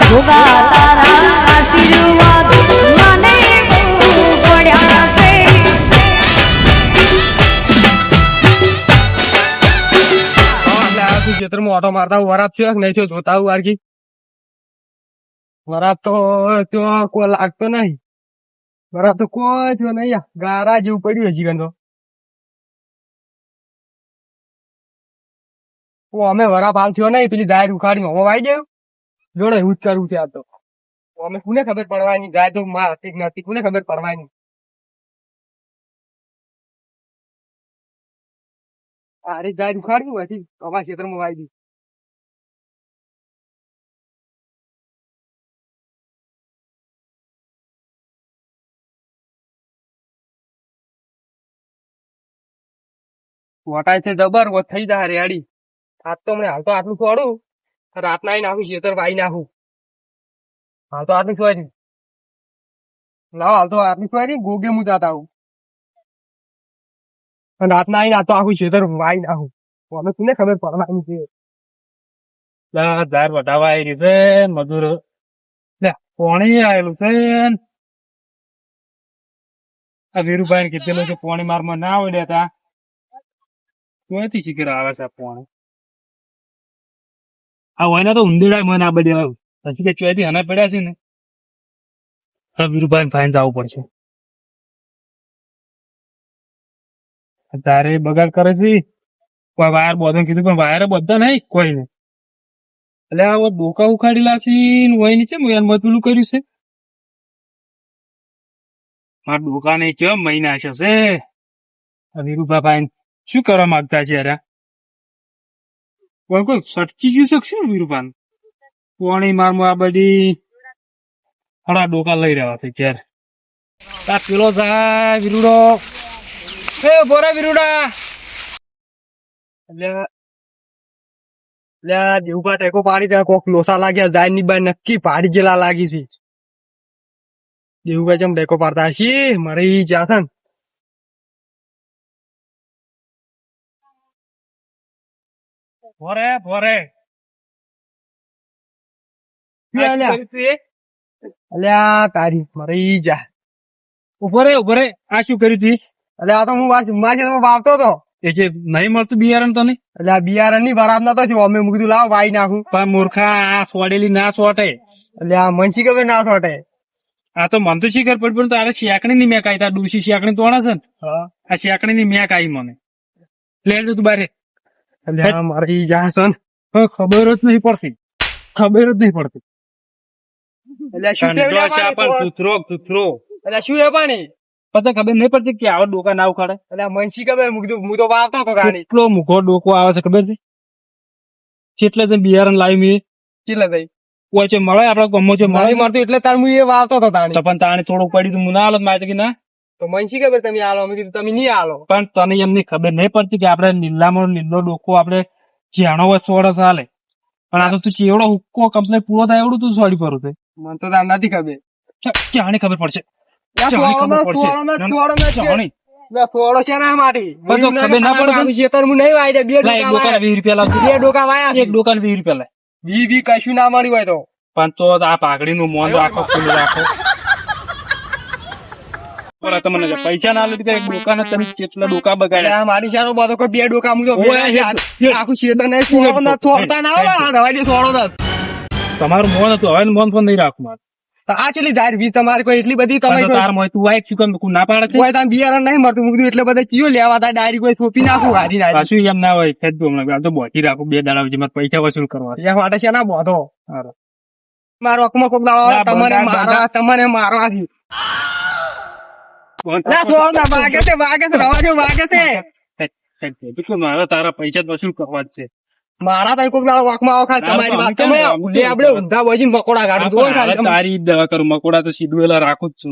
ભોગા તારા આશીર્વાદ મને બહુ પડ્યા છે. ખેતરમાં ઓટો મારતા વરાપ છે નહીં થયો જોતા હું વારકી વરાપ તો કોઈ લાગતો નહીં. વરાપ તો કોઈ થયો નહીં. ગારા જેવું પડ્યું હજી ગંધો. અમે વરાપ હાલ થયો નહીં. પેલી ગાય ઉખાડી હમો વાઈ ગયો જોડે એવું જ કરવું છે. આ તો અમે કોને ખબર પડવાની ગાય તો માં હતી કે નથી કોને ખબર પડવાની. અરે ગાય ઉખાડી હતી અમારા ખેતરમાં વાઈ દી. વટાય છે જબર થઈ જાય રેડી. આજ તો મને હાલ તો આટલું છોડું રાતના આવીને નાખું ખેતર વાઈ નાખું. હાલ તો આટલું છોડી લાવો. હાલ તો આટલું છોડી ગોગે હું જાતા આવું અને રાતના આવીને આ તો આખું ખેતર વાઈ નાખું. અમે કોને ખબર પડવાની છે. ધાર વટાવા આવી રીતે મજૂર પોણી આવેલું છે. આ વીરુભાઈ ને કીધેલું કે પોણી મારમાં ના આવડ્યા તા ક્યાંથી શીખર આવે છે પોણી. આ હોય તો ઊંધેડા મને આ બધી આવ્યું પછી કે ચોથી હના પડ્યા છે ને હવે વીરુભાઈ ફાઈન જવું પડશે. તારે બગાડ કરે છે કોઈ વાયર બોધન કીધું પણ વાયર બધા નહીં કોઈ નહીં. એટલે આ ડોકા ઉખાડી લાસી હોય નીચે મેં પેલું કર્યું છે. મારા ડોકા ને કેવા મહિના હશે. વીરુભાઈ શું કરવા માંગતા છે યાર. કોઈ સટકી ગયું છે શું વીરુભાઈ પોણી મારમાં આ બધી હળા ડોકા લઈ રહ્યા છે ક્યારે. આ પેલો સાહેબ વીરુડો એ બોરા વીરુડા દેવભા ટેકો પાડી દે. કોક લોસા લાગ્યા જાય ની બાય નક્કી પાડી જેલા લાગી છે. દેવભાઈ જેમ ટેકો પાડતા હશે મરી જાસન. ભોરે ભોરે અલ્યા તારી મરી જા. ઉભો રે આ શું કર્યું તું. એટલે આ તો હું મારા વાવતો હતો એ જે નહીં મળતું બિયારણ તને એટલે આ બિયારણ ની બરાબર નતો થયો. અમે કીધું લાવ વાઈ નાખું પણ મૂર્ખા આ સોડેલી ના સોટે. એટલે આ મનસી ખબર ના છોટે. આ તો મન તો શીખર પડી પણ તારે શેકણી ની મેક આવી. તાર ડૂસી શેકણી તોડા છે ને આ શેકણી ની મેક આવી મને લે તું બારે. એટલે મારી જાસન ખબર જ નહીં પડતી એટલે શું કૂતરો એટલે શું એ પાણી પતા ખબર નહીં પડતી કે આવા ડોકા ના ઉખાડે. એટલે મનસી ખબર હું તો વાવતો હતો ગાડી. કેટલો મૂકો ડોકો આવે છે ખબર છે. કેટલે તે બિયારણ લાવી મેં કેટલે થઈ કોઈ છે મળે આપડે ગમો છે મળે મળતું એટલે તાર હું એ વાવતો હતો તાણી. પણ તાણે થોડું પડી તું ના હાલત માહિતી કે ના તો મનસી ખબર તમે આલો. અમે કીધું તમે નહીં આલો. પણ તને એમની ખબર નહીં પડતી કે આપડે લીલામાં લીલો ડોકો આપડે જાણો હોય સોડસ હાલે. પણ આ તો તું ચેવડો હુક્કો કમ્પ્લેટ પૂરો થાય એવડું તું સોડી પર મને તો તાર નથી ખબર. જાણે ખબર પડશે થોડો છે ના માટી બધો ખબર ના પડે. ખેતર હું નહીં વાય બે ₹20 લાવશે. બે ડોકા વાયા એક ડોકા ₹20 લાય. બી કશું ના મળ્યું હોય તો પણ તો આ પાઘડી નું મોન રાખો ખુલ્લું રાખો. તમને પૈસા ના લીધે એક ડોકા ને તમે કેટલા ડોકા બગાડ્યા. મારી ચાલો બધો કોઈ બે ડોકા હું તો આખું ખેતર નહીં છોડતા ના આવે છોડો ના. તમારું મોન હતું હવે મોન ફોન નહીં રાખું મારે. આ ચેલી જાહેર વીજ તમારે કોઈ એટલી બધી તમે તાર મોય તું આ શું કેમ ના પાડે છે. કોઈ તમે બિયારણ નહીં મળતું મૂકતું એટલે બધા કયો લેવા થાય ડાયરી કોઈ સોંપી નાખું હારી ના પાછું એમ ના હોય ખેડતું હમણાં તો બોકી રાખું 2 દાડા સુધી મારે પૈસા વસૂલ કરવા એ માટે છે ના બોધો મારો અકમાં કોક દાડો તમારે મારવાથી તારા પૈસા વસૂલ કરવા જ છે. મારા તો કોક દાડો વાકમાં આવો ખાલી તમારી આપડે ઊંધા બોજીને મકોડા કાઢું. તારી દવા કરું મકોડા તો સીધું રાખું જ છું.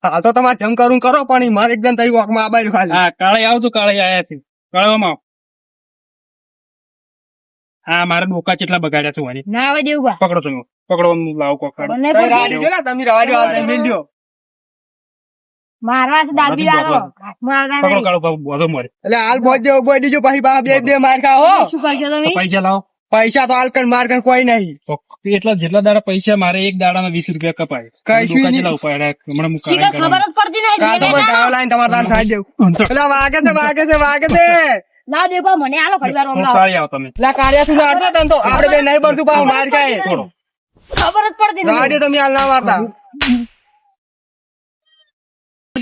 હા તો તમારે જમ કરું કરો પણ મારે એકદમ તારી વાકમાં આબાયું ખાલી. હા કાળે આવજો કાળે આયા છે કાળવામાં હા મારા ડોકા કેટલા બગાડ્યા છે વાની ના આવે દેવું પકડો તમે પકડો લાવો કોકડ તમે રવા દો મિલ દો મારવા તો દાબી લાવો પકડો કાળો બાબુ બોધો મરે એટલે હાલ બોજ દેવો બોજ દીજો પછી બે બે માર ખાઓ. શું કરશો તમે પૈસા લાવો પૈસા તો હાલ કર માર કર કોઈ નહીં. તો એટલા જેટલા દાડા પૈસા મારે એક દાડામાં 20 રૂપિયા કપાય. કશું ડોકા નહીં. જેટલા ઉપાડ્યા? હમણાં હું શીખર કાઢી ખબર જ પડતી નહીં કાં તો મને ગાળો લાઈને તમારે તાર સાઈડ દેવું. કાઢું. પેલા વાગે છે લાવ દેવા મને આલો ઘડી વાર તો હમણાં. સારી આવો તમે. પેલા કાર્યા તું લાડતો તને તો આપણે બે નહીં બનતું પાછું માર ખાય. છોડો. ખબર જ પડતી નહીં. રાડ્યો તમે હાલ ના મારતા.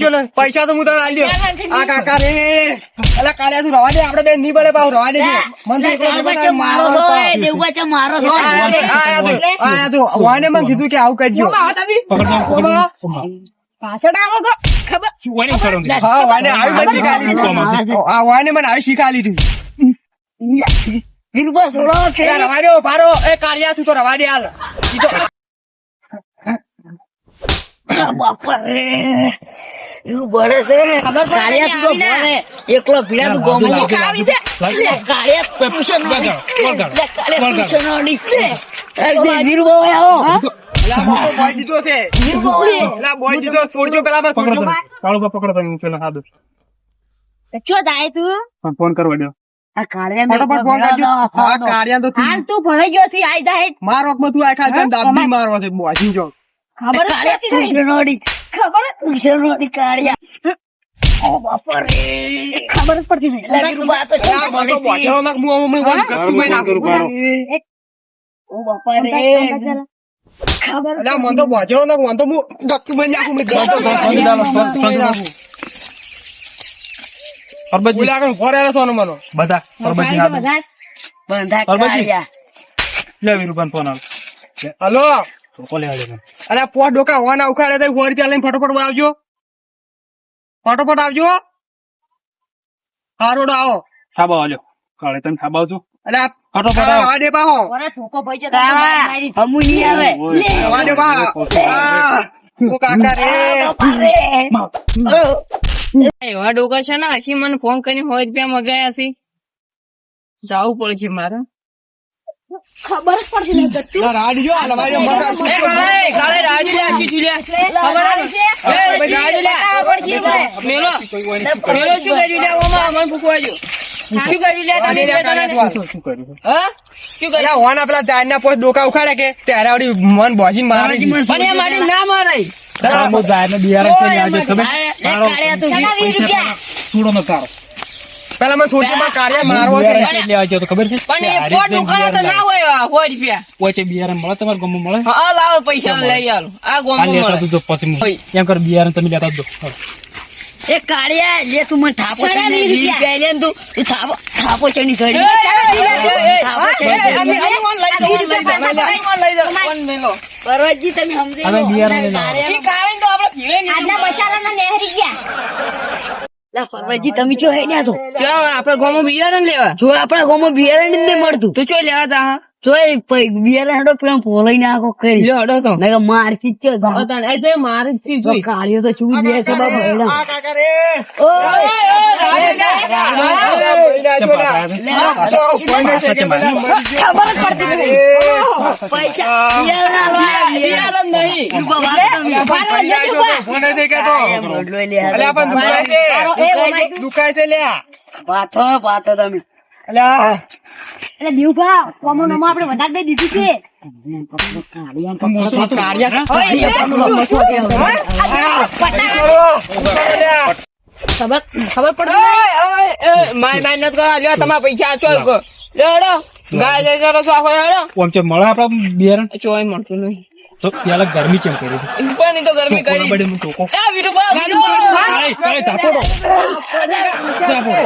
જો ને, પૈસા તો હું તને આલી દઉં. આ કાકા રે અલા કાર્યા તું રવા દે આપણે બે નહીં બને પાછું રવા દે મને તો એકલો દેવબચ્ચા મારો છો એ, દેવબચ્ચા મારો છો. આયા તું વાને મને કીધું કે આવું કરજો. પાછળ આવો તો ખબર શું વાણી ઉખાડો ને? હા વાને આવી બધી શીખાલી દીધી. આ વાને મને આવી શીખાલી દીધી. વિરુભા છોડો કે એ રવા દો પારો એ કાર્યા તું તો રવા દે હાલ. ઈ તો બાપા રે એવું બળે છે ખબર કાળિયા તું તો ભણે એકલો ભીડા તું ગોમો આવી છે લે કાળિયા ટ્યુશન વળગાડો. લે કાળિયા ટ્યુશન ઓડી લે દે વિરુભા આવો અલા મોટો બોય દીધો છે. વિરુભા અલા બોય દીધો છોડજો પેલા પર પકડો છોડજો. તમે. કાળુબા પકડો તમે. હું પેલા હાથ દઉં. ચો જાય તું પણ ફોન કરવા દ્યો. આ કાળિયા ફટાફટ ફોન કરજો. હા કાર્યા તો તું હાલ તું ભણાઈ ગયો છે આઈ જાય માર વખત તું આ ખાલી તને દાબી મારવા છે બોજી જો. ખબર જ પડતી નહીં ખબર જ ટ્યુશન ઓડી કાળિયા ઓ બાપા રે ખબર જ પડતી નહીં લે વિરુભા તો અલા મોટો બોજો નાક મુ હમણે વન કરતું મેં નાખું. ઓ બાપા રે ખબર અલા મન તો બોજો નાક વન તો મુ ગત્તું મેં નાખું મે ગત્તું મેં નાખું. પરબતજી બોલ્યા આગળ ઉભો રહેલો સોનો મનો. બધા પરબતજી હાથ દો. બંધા પરબતજી. કાળિયા લે વિરુભાન ફોન આવ. હલો તો કોલે આલે મને. અલા પોટ ડોકા હોવાના ઉખાડે તો 100 રૂપિયા લઈને ફટોફટ આવજો. ફટોફટ આવજો. હારોડો આવો. ખાબા આલ્યો. કાળે તમે ખાબા આવજો. અલા ફટોફટ આવો. રવા દે પાહો. ઓરે છોકો ભાઈ છે હમુ નહીં આવે રવા દે પા. આ ઓ કાકા રે એવા ડોકા છે ને હજી મને ફોન કરીને 100 રૂપિયા મગાયા છે જવું પડશે મારે ખબર જ પડતી નહીં ગત્તુ ના રાડજો આ લવાજો મગા એ કાલે રાજુ લે આછી તું લે ખબર હે? એ રાજુ લે મેલો મેલો શું કર્યું લે ઓમાં અમન ફૂકવાજો શું કર્યું લે તમે બે જણાને? શું કર્યું? હા શું કર્યું પેલા હોના પેલા જાનના પોસ્ટ ડોકા ઉખાડે કે ત્યારે આવડી મન બોજીને મારે છે. પણ એ મારી ના મારાય તારા મો જાયને બિયારણ છે ને આજે ખબર? કાળિયા તું 20 રૂપિયા છોડો ન કાઢો. પેલા મને છોડજો માં કાર્ય મારવો છે. બિયારણ લેવા જાવ તો ખબર છે? પણ એ પોટ દુકાન તો ના હોય 100 રૂપિયા ઓછે બિયારણ મળે તમારા ગામમાં મળે? હા લાવો પૈસા લઈ આલો આ આ ગોમમાં લેતા મળે દો પછી એમ કર બિયારણ તમે લેતા દો. એ કાળિયા લે તું મને થાપો ચડી 20 રૂપિયા લે તું તું થાપો ચડી સડી પરવતજી તમે સમજી હવે બિયારણ લઈને આવો. આજના મસાલાના નેહરી ગયા લા પરવતજી તમે જો હે ન્યા તો આપડે ગોમમાં બિયારણ લેવા જો આપણા ગામમાં બિયારણ જ નહીં મળતું તું ચો લેવા જા જો એ બિયારણ હડો પેલા પોલાઈને આખો કરી લ્યો હડો તો નકર મારથી જ છે એ તો મારે જ થી તો કાળિયો તો ચૂ દે છે બાબા એડા આ કાકા રે ખબર જ પડતી નહીં પૈસા બિયારણ આલવા બિયારણ નહીં ફોને દે કે તો અલ્યા પણ દુકાય છે લ્યા પાથો તમે અલ્યા એટલે દીવભા કોમો નમો આપણે વધારે દઈ દીધું છે ખબર પડતી માય માય નત કરો લ્યો તમારા પૈસા આચો લ્યો હડો ગાય જઈ જરો છો આખો હડો ઓમ છે મળે આપડા બિયારણ? ચોય મળતું નહીં તો પેલા ગરમી કેમ કરી હતી? પણ તો ગરમી કોના કરી બડે હું ચોકો. એ વિરુભા ચાપોડો. ચાપોડો.